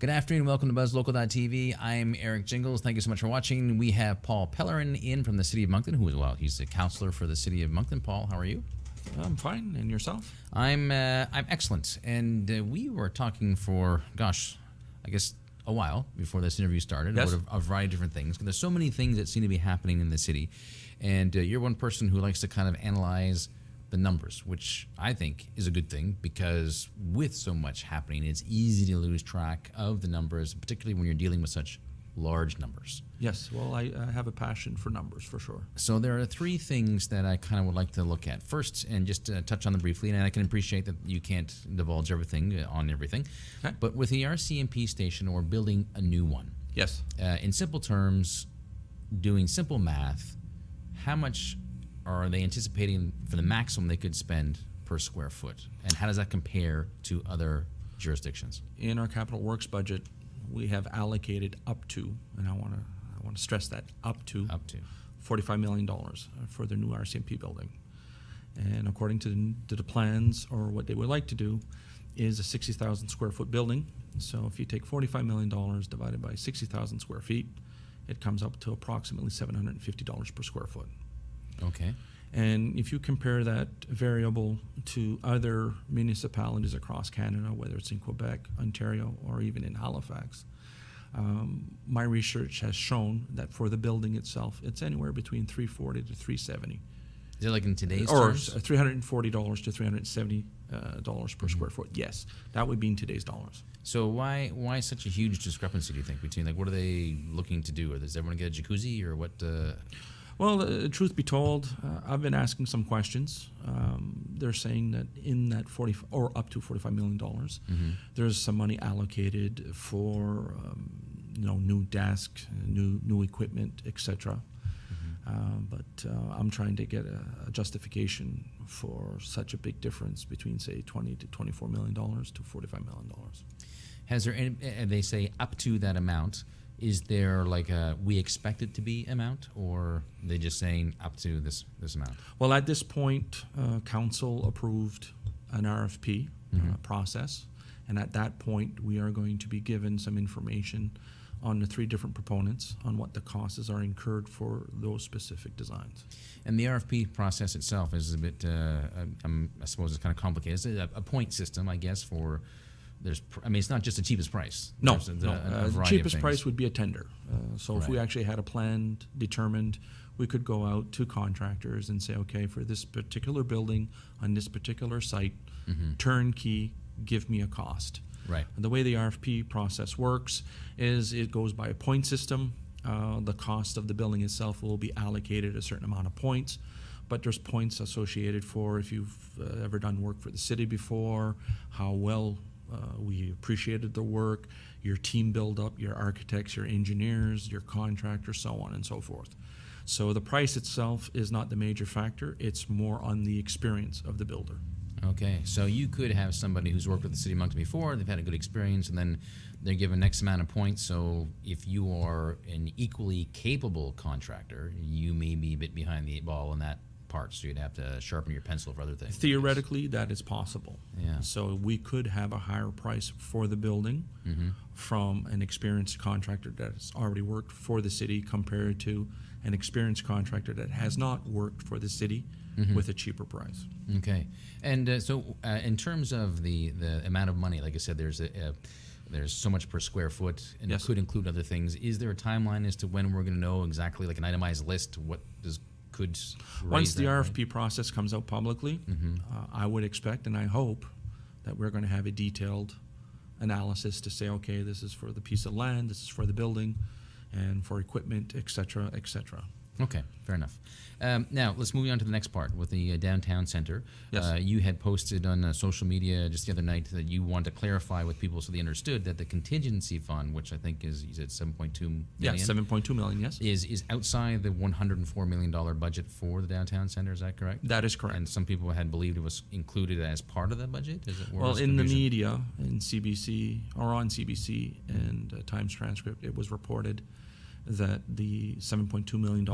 Good afternoon. Welcome to BuzzLocal.tv. I'm Eric Jingles. Thank you so much for watching. We have Paul Pellerin in from the City of Moncton, who is, well, he's the councillor for the City of Moncton. Paul, how are you? I'm fine. And yourself? I'm excellent. And we were talking for, gosh, I guess a while before this interview started Yes. about a variety of different things. There's so many things that seem to be happening in the city. And you're one person who likes to kind of analyze the numbers, which I think is a good thing, because with so much happening, it's easy to lose track of the numbers, particularly when you're dealing with such large numbers. Yes. Well, I have a passion for numbers, for sure. So there are three things that I kind of would like to look at. First, and just touch on them briefly, and I can appreciate that you can't divulge everything on everything, Okay. but with the RCMP station, or building a new one, Yes. in simple terms, doing simple math, how much are they anticipating for the maximum they could spend per square foot? And how does that compare to other jurisdictions? In our capital works budget, we have allocated up to, and I want to stress that, up to $45 million for the new RCMP building. And according to the plans, or what they would like to do, is a 60,000 square foot building. So if you take $45 million divided by 60,000 square feet, it comes up to approximately $750 per square foot. Okay. And if you compare that variable to other municipalities across Canada, whether it's in Quebec, Ontario, or even in Halifax, my research has shown that for the building itself, it's anywhere between $340 to $370. Is it like in today's or terms? $340 to $370 per square foot. Yes, that would be in today's dollars. So why such a huge discrepancy, do you think, between, like, what are they looking to do? Or does everyone get a jacuzzi, or what? Well, truth be told, I've been asking some questions. They're saying that in that up to $45 million, there's some money allocated for new desk, new equipment, etc. But I'm trying to get a justification for such a big difference between, say, $20 to $24 million to $45 million. Has there any, and they say up to that amount? Is there like a we expect it to be amount, or are they just saying up to this amount? Well, at this point, council approved an RFP process, and at that point, we are going to be given some information on the three different proponents on what the costs are incurred for those specific designs. And the RFP process itself is a bit, I suppose, it's kind of complicated. It's a point system, I guess, for. It's not just the cheapest price. No, There's the cheapest price would be a tender. So if we Right. actually had a plan determined, we could go out to contractors and say, okay, for this particular building on this particular site, turnkey, give me a cost. Right. And the way the RFP process works is it goes by a point system. The cost of the building itself will be allocated a certain amount of points, but there's points associated for if you've ever done work for the city before, how well we appreciated the work, your team build-up, your architects, your engineers, your contractors, so on and so forth. So the price itself is not the major factor. It's more on the experience of the builder. Okay, so you could have somebody who's worked with the City of Moncton before, they've had a good experience, and then they're given X amount of points. So if you are an equally capable contractor, you may be a bit behind the eight ball in that part, so you'd have to sharpen your pencil for other things. Theoretically, that is possible. Yeah. So we could have a higher price for the building from an experienced contractor that has already worked for the city compared to an experienced contractor that has not worked for the city with a cheaper price. Okay, and so in terms of the amount of money, like I said, there's so much per square foot, and Yes. it could include other things. Is there a timeline as to when we're going to know exactly, like an itemized list, what could Once the raise that RFP process comes out publicly, I would expect and I hope that we're going to have a detailed analysis to say, okay, this is for the piece of land, this is for the building, and for equipment, et cetera, et cetera. Okay, fair enough. Now, let's move on to the next part with the downtown center. Yes. You had posted on social media just the other night that you wanted to clarify with people so they understood that the contingency fund, which I think is, you said $7.2 million? Yeah, $7.2 million, yes. Is outside the $104 million budget for the downtown center, is that correct? That is correct. And some people had believed it was included as part of the budget? Is it, Well, in the media, in CBC, or on CBC and Times Transcript, it was reported that the $7.2 million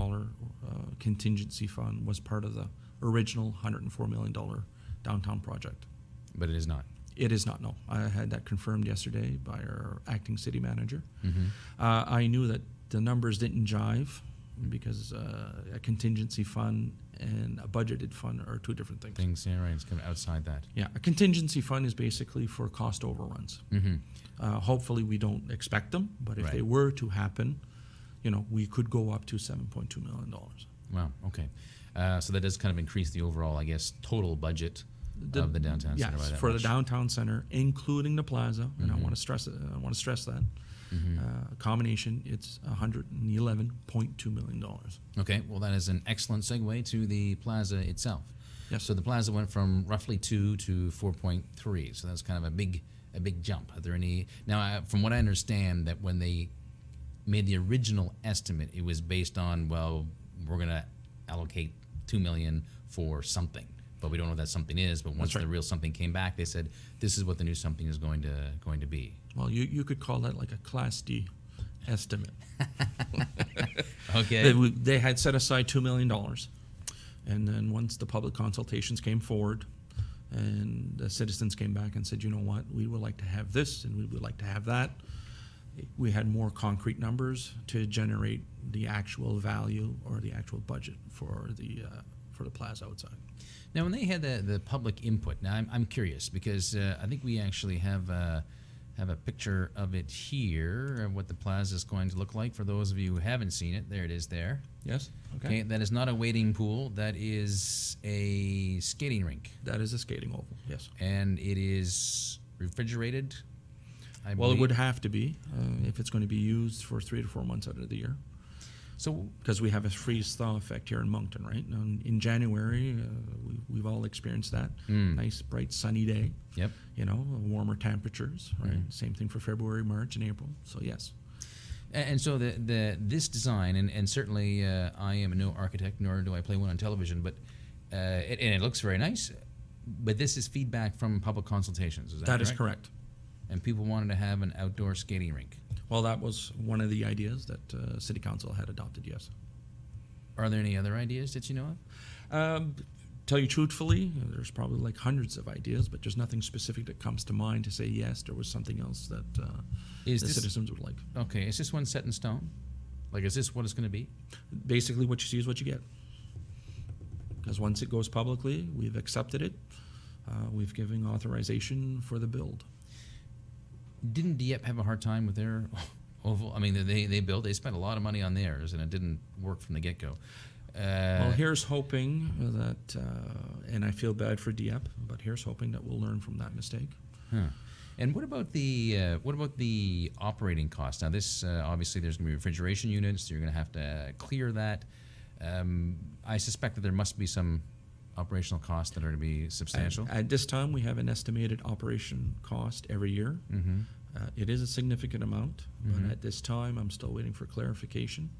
contingency fund was part of the original $104 million downtown project. But it is not. It is not, no. I had that confirmed yesterday by our acting city manager. Mm-hmm. I knew that the numbers didn't jive because a contingency fund and a budgeted fund are two different things. Yeah, right. It's kind of outside that. Yeah, a contingency fund is basically for cost overruns. Mm-hmm. Hopefully we don't expect them, but if Right. they were to happen, we could go up to $7.2 million. Wow. Okay. So that does kind of increase the overall, I guess, total budget of the downtown center. By Yes, that for much. the downtown center, including the plaza, and I Mhm. want to stress it. I want to stress that Mhm. combination. It's $111.2 million. Okay. Well, that is an excellent segue to the plaza itself. Yes. So the plaza went from roughly 2 to 4.3. So that's kind of a big jump. Are there any now? From what I understand, that when they made the original estimate, it was based on, well, we're going to allocate $2 million for something, but we don't know what that something is. But once That's right. the real something came back, they said this is what the new something is going to be. Well, you could call that like a Class D estimate. Okay. They had set aside $2 million, and then once the public consultations came forward, and the citizens came back and said, you know what, we would like to have this and we would like to have that. We had more concrete numbers to generate the actual value or the actual budget for the plaza outside. Now, when they had the public input, now I'm curious because I think we actually have a picture of it here, of what the plaza is going to look like. For those of you who haven't seen it, there it is there. Yes? Okay, that is not a wading pool. That is a skating rink. That is a skating oval, yes. And it is refrigerated, I Well, believe. it would have to be if it's going to be used for 3 to 4 months out of the year. So, Because we have a freeze-thaw effect here in Moncton, right? Now, in January, we've all experienced that. Nice, bright, sunny day. yep. Warmer temperatures, right? Same thing for February, March, and April. So, yes. And so this design, and certainly I am no architect, nor do I play one on television, but it looks very nice. But this is feedback from public consultations. Is that That correct? is correct. And people wanted to have an outdoor skating rink. Well, that was one of the ideas that City Council had adopted, yes. Are there any other ideas that you know of? Tell you truthfully, there's probably like hundreds of ideas, but there's nothing specific that comes to mind to say, yes, there was something else that Is the this- citizens would like. Okay, is this one set in stone? Like, is this what it's going to be? Basically, what you see is what you get. Because once it goes publicly, we've accepted it. We've given authorization for the build. Didn't Dieppe have a hard time with their oval? I mean, they spent a lot of money on theirs, and it didn't work from the get-go. Well, here's hoping that, and I feel bad for Dieppe, but here's hoping that we'll learn from that mistake. Huh. And what about the operating cost? Now, this obviously there's going to be refrigeration units. So you're going to have to clear that. I suspect that there must be some operational costs that are to be substantial. At this time, we have an estimated operation cost every year. Mm-hmm. It is a significant amount, Mhm. but at this time, I'm still waiting for clarification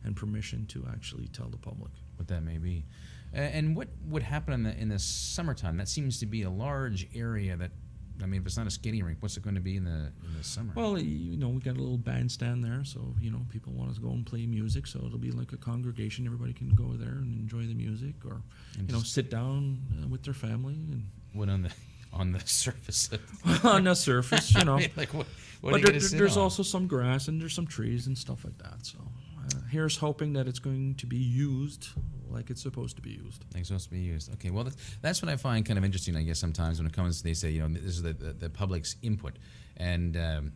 and permission to actually tell the public. What that may be. And what would happen in the summertime? That seems to be a large area that, I mean, if it's not a skating rink, what's it going to be in the summer? Well, we got a little bandstand there, so, people want to go and play music, so it'll be like a congregation. Everybody can go there and enjoy the music or, And just- sit down with their family. And what on the surface? on the surface, like what are But you going to sit there's on? also some grass and there's some trees and stuff like that. So here's hoping that it's going to be used like it's supposed to be used. It's supposed to be used. Okay, well, that's what I find kind of interesting, I guess, sometimes when it comes, they say, this is the public's input. And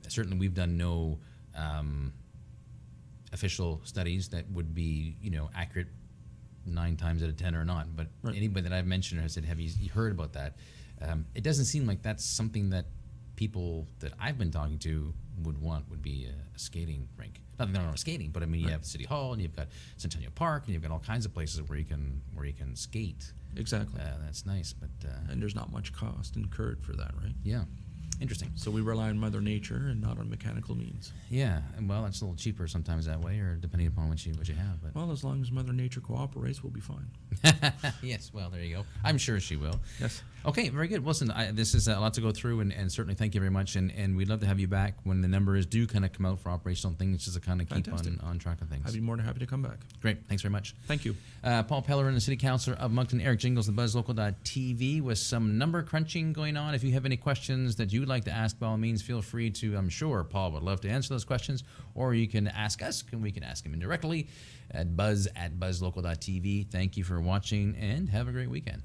certainly we've done no official studies that would be, accurate 9 times out of 10 or not. But Right. anybody that I've mentioned has said, have you heard about that? It doesn't seem like that's something that people that I've been talking to would be a skating rink. Not that they're not skating, but I mean, you have City Hall, and you've got Centennial Park, and you've got all kinds of places where you can skate. Exactly. That's nice, but And there's not much cost incurred for that, right? yeah. Interesting. So we rely on Mother Nature and not on mechanical means. Yeah, and well, it's a little cheaper sometimes that way, or depending upon what you have. But Well, as long as Mother Nature cooperates, we'll be fine. yes, well, there you go. I'm sure she will. Yes. Okay, very good. Listen, this is a lot to go through, and certainly thank you very much. And we'd love to have you back when the numbers do kind of come out for operational things, just to kind of keep on track of things. I'd be more than happy to come back. Great. Thanks very much. Thank you. Paul Pellerin, the City Councillor of Moncton, Eric Jingles, the BuzzLocal.tv, with some number crunching going on. If you have any questions that you would like to ask, by all means, feel free to. I'm sure Paul would love to answer those questions, or you can ask us, and we can ask him indirectly at buzz@buzzlocal.tv. Thank you for watching, and have a great weekend.